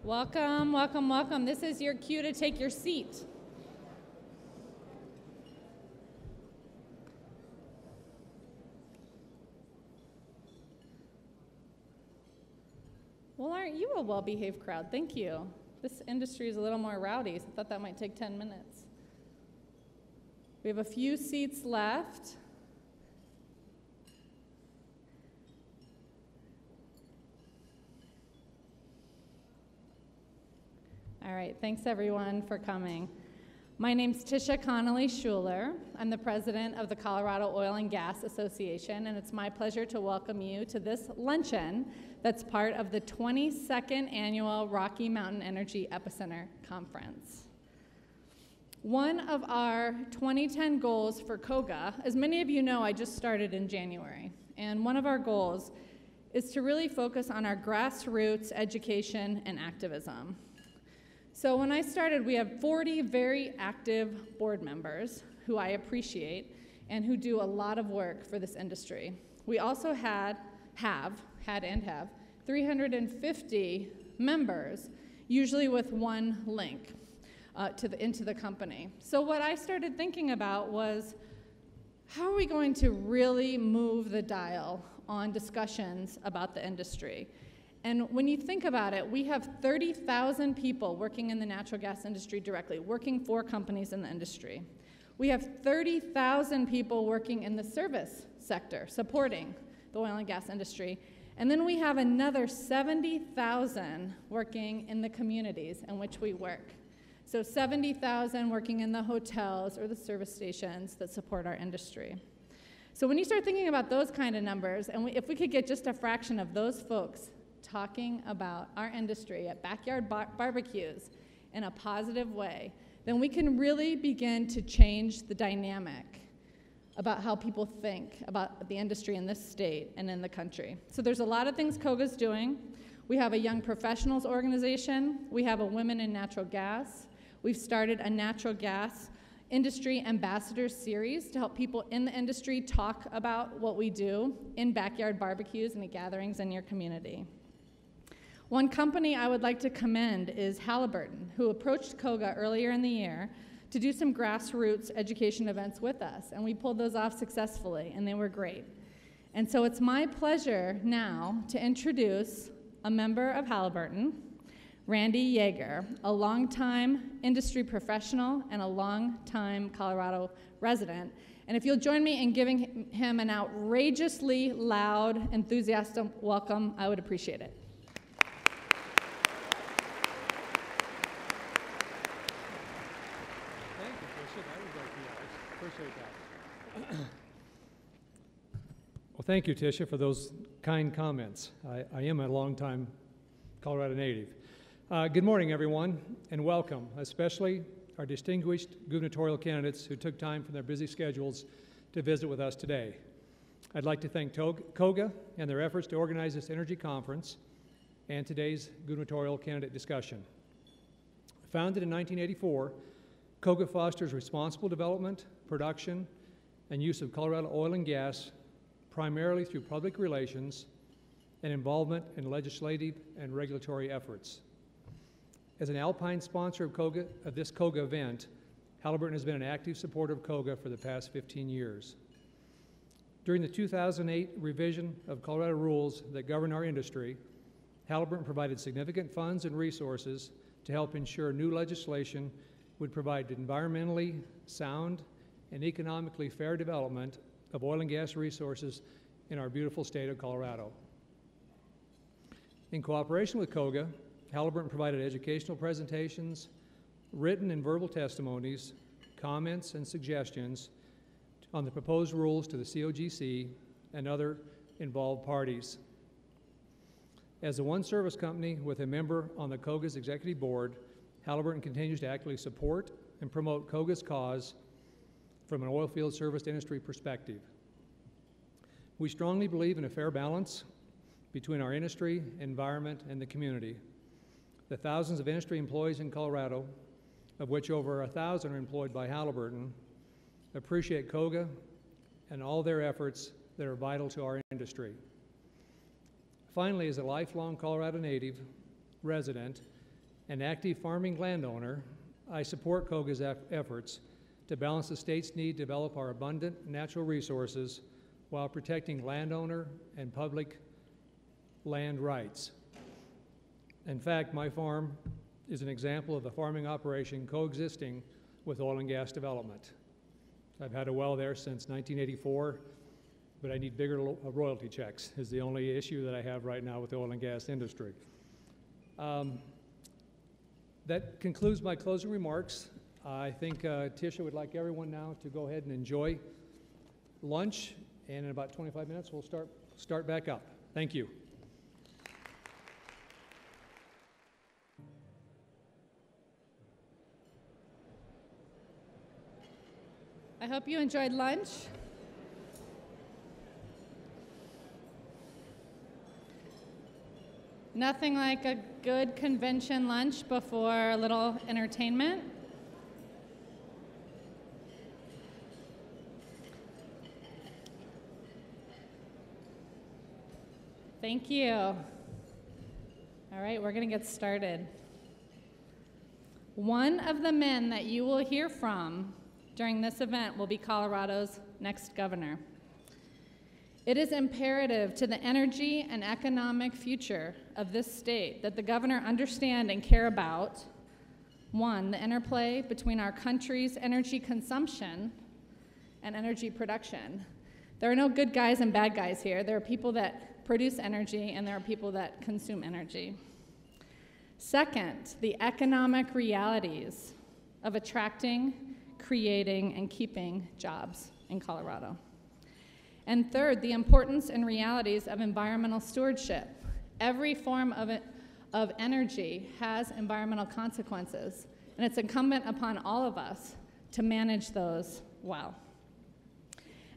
Welcome, welcome, welcome. This is your cue to take your seat. Well, aren't you a well-behaved crowd? Thank you. This industry is a little more rowdy, so I thought that might take 10 minutes. We have a few seats left. All right, thanks everyone for coming. My name's Tisha Connolly Schuler. I'm the president of the Colorado Oil and Gas Association, and it's my pleasure to welcome you to this luncheon that's part of the 22nd annual Rocky Mountain Energy Epicenter Conference. One of our 2010 goals for COGA, as many of you know, I just started in January, and one of our goals is to really focus on our grassroots education and activism. So when I started, we have 40 very active board members who I appreciate and who do a lot of work for this industry. We also have 350 members, usually with one link into the company. So what I started thinking about was, how are we going to really move the dial on discussions about the industry? And when you think about it, we have 30,000 people working in the natural gas industry directly, working for companies in the industry. We have 30,000 people working in the service sector, supporting the oil and gas industry. And then we have another 70,000 working in the communities in which we work. So 70,000 working in the hotels or the service stations that support our industry. So when you start thinking about those kind of numbers, and if we could get just a fraction of those folks talking about our industry at backyard barbecues in a positive way, then we can really begin to change the dynamic about how people think about the industry in this state and in the country. So there's a lot of things COGA's doing. We have a young professionals organization. We have a women in natural gas. We've started a natural gas industry ambassadors series to help people in the industry talk about what we do in backyard barbecues and gatherings in your community. One company I would like to commend is Halliburton, who approached COGA earlier in the year to do some grassroots education events with us, and we pulled those off successfully, and they were great. And so it's my pleasure now to introduce a member of Halliburton, Randy Yeager, a longtime industry professional and a longtime Colorado resident. And if you'll join me in giving him an outrageously loud, enthusiastic welcome, I would appreciate it. Well, thank you, Tisha, for those kind comments. I am a longtime Colorado native. Good morning, everyone, and welcome, especially our distinguished gubernatorial candidates who took time from their busy schedules to visit with us today. I'd like to thank COGA and their efforts to organize this energy conference and today's gubernatorial candidate discussion. Founded in 1984, COGA fosters responsible development, production, and use of Colorado oil and gas, primarily through public relations and involvement in legislative and regulatory efforts. As an alpine sponsor of this COGA event, Halliburton has been an active supporter of COGA for the past 15 years. During the 2008 revision of Colorado rules that govern our industry, Halliburton provided significant funds and resources to help ensure new legislation would provide environmentally sound and economically fair development of oil and gas resources in our beautiful state of Colorado. In cooperation with COGA, Halliburton provided educational presentations, written and verbal testimonies, comments, and suggestions on the proposed rules to the COGC and other involved parties. As a one-service company with a member on the COGA's executive board, Halliburton continues to actively support and promote COGA's cause from an oilfield service industry perspective. We strongly believe in a fair balance between our industry, environment, and the community. The thousands of industry employees in Colorado, of which over 1,000 are employed by Halliburton, appreciate COGA and all their efforts that are vital to our industry. Finally, as a lifelong Colorado native resident, an active farming landowner, I support COGA's efforts to balance the state's need to develop our abundant natural resources while protecting landowner and public land rights. In fact, my farm is an example of a farming operation coexisting with oil and gas development. I've had a well there since 1984, but I need bigger royalty checks is the only issue that I have right now with the oil and gas industry. That concludes my closing remarks. I think Tisha would like everyone now to go ahead and enjoy lunch, and in about 25 minutes we'll start back up. Thank you. I hope you enjoyed lunch. Nothing like a good convention lunch before a little entertainment. Thank you. All right, we're going to get started. One of the men that you will hear from during this event will be Colorado's next governor. It is imperative to the energy and economic future of this state that the governor understand and care about, one, the interplay between our country's energy consumption and energy production. There are no good guys and bad guys here. There are people that produce energy and there are people that consume energy. Second, the economic realities of attracting, creating, and keeping jobs in Colorado. And third, the importance and realities of environmental stewardship. Every form of energy has environmental consequences, and it's incumbent upon all of us to manage those well.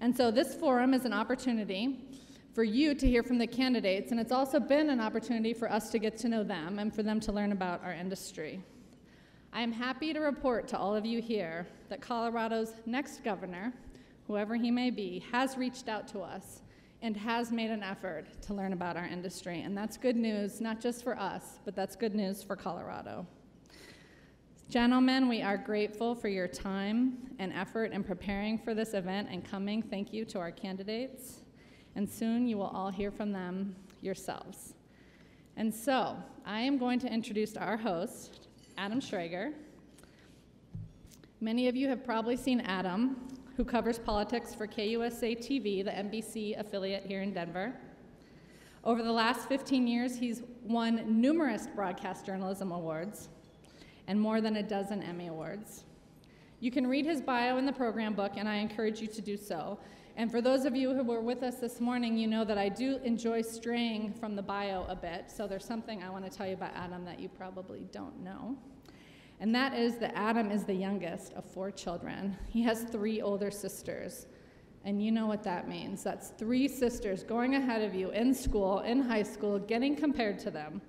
And so this forum is an opportunity for you to hear from the candidates, and it's also been an opportunity for us to get to know them and for them to learn about our industry. I am happy to report to all of you here that Colorado's next governor, whoever he may be, has reached out to us and has made an effort to learn about our industry. And that's good news, not just for us, but that's good news for Colorado. Gentlemen, we are grateful for your time and effort in preparing for this event and coming. Thank you to our candidates. And soon you will all hear from them yourselves. And so, I am going to introduce our host, Adam Schrager. Many of you have probably seen Adam, who covers politics for KUSA TV, the NBC affiliate here in Denver. Over the last 15 years, he's won numerous broadcast journalism awards and more than a dozen Emmy Awards. You can read his bio in the program book, and I encourage you to do so. And for those of you who were with us this morning, you know that I do enjoy straying from the bio a bit, so there's something I want to tell you about Adam that you probably don't know. And that is that Adam is the youngest of 4 children. He has 3 older sisters. And you know what that means. That's 3 sisters going ahead of you in school, in high school, getting compared to them.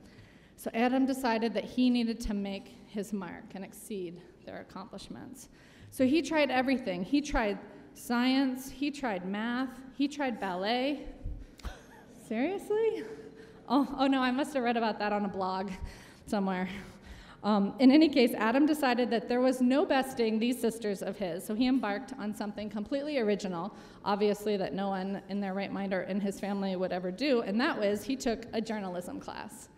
So Adam decided that he needed to make his mark and exceed their accomplishments. So he tried everything. He tried science, he tried math, he tried ballet. Seriously? Oh no, I must have read about that on a blog somewhere. In any case, Adam decided that there was no besting these sisters of his, so he embarked on something completely original, obviously that no one in their right mind or in his family would ever do, and that was he took a journalism class,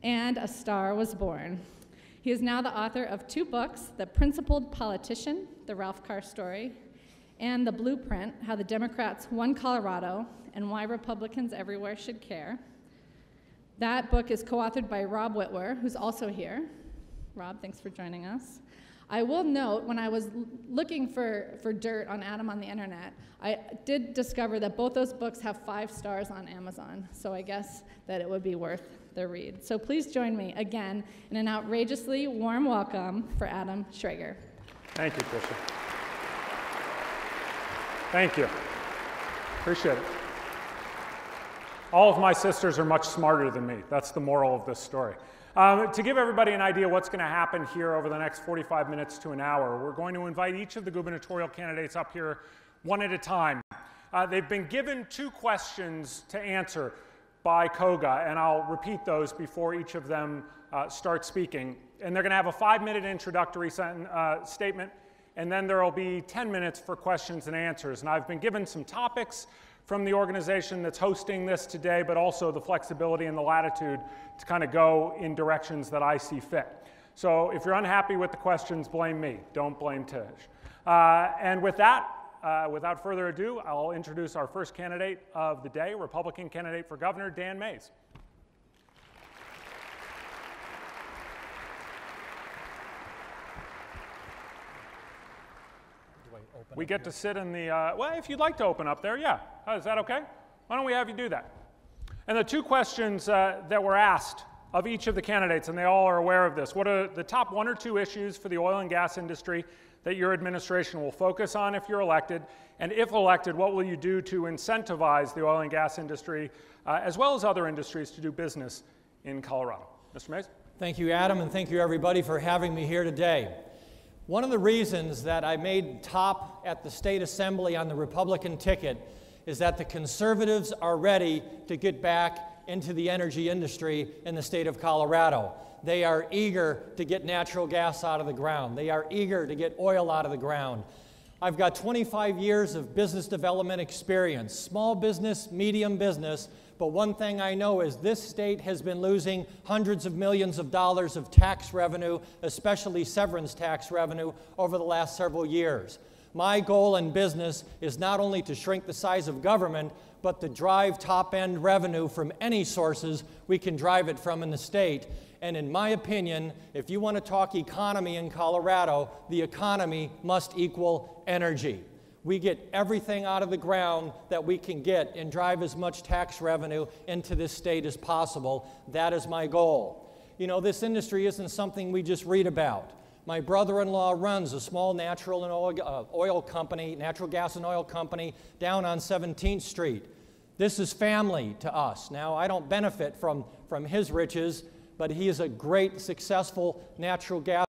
and a star was born. He is now the author of 2 books, The Principled Politician, The Ralph Carr Story, and The Blueprint, How the Democrats Won Colorado and Why Republicans Everywhere Should Care. That book is co-authored by Rob Whitwer, who's also here. Rob, thanks for joining us. I will note, when I was looking for dirt on Adam on the internet, I did discover that both those books have 5 stars on Amazon, so I guess that it would be worth the read. So please join me again in an outrageously warm welcome for Adam Schrager. Thank you, Tricia. Thank you. Appreciate it. All of my sisters are much smarter than me. That's the moral of this story. To give everybody an idea what's going to happen here over the next 45 minutes to an hour, we're going to invite each of the gubernatorial candidates up here one at a time. They've been given 2 questions to answer. by Koga, and I'll repeat those before each of them starts speaking. And they're going to have a 5-minute introductory statement, and then there will be 10 minutes for questions and answers. And I've been given some topics from the organization that's hosting this today, but also the flexibility and the latitude to kind of go in directions that I see fit. So if you're unhappy with the questions, blame me. Don't blame Tish. And with that, without further ado, I'll introduce our first candidate of the day, Republican candidate for governor, Dan Mays. We get to sit in the, well, if you'd like to open up there, yeah. Is that okay? Why don't we have you do that? And the two questions that were asked of each of the candidates, and they all are aware of this, what are the top 1 or 2 issues for the oil and gas industry that your administration will focus on if you're elected? And if elected, what will you do to incentivize the oil and gas industry, as well as other industries, to do business in Colorado? Mr. Mays? Thank you, Adam, and thank you, everybody, for having me here today. One of the reasons that I made top at the State Assembly on the Republican ticket is that the conservatives are ready to get back into the energy industry in the state of Colorado. They are eager to get natural gas out of the ground. They are eager to get oil out of the ground. I've got 25 years of business development experience, small business, medium business, but one thing I know is this state has been losing hundreds of millions of dollars of tax revenue, especially severance tax revenue, over the last several years. My goal in business is not only to shrink the size of government, but to drive top-end revenue from any sources we can drive it from in the state. And in my opinion, if you want to talk economy in Colorado, the economy must equal energy. We get everything out of the ground that we can get and drive as much tax revenue into this state as possible. That is my goal. You know, this industry isn't something we just read about. My brother-in-law runs a small natural gas and oil company down on 17th Street. This is family to us. Now, I don't benefit from his riches, but he is a great, successful natural gas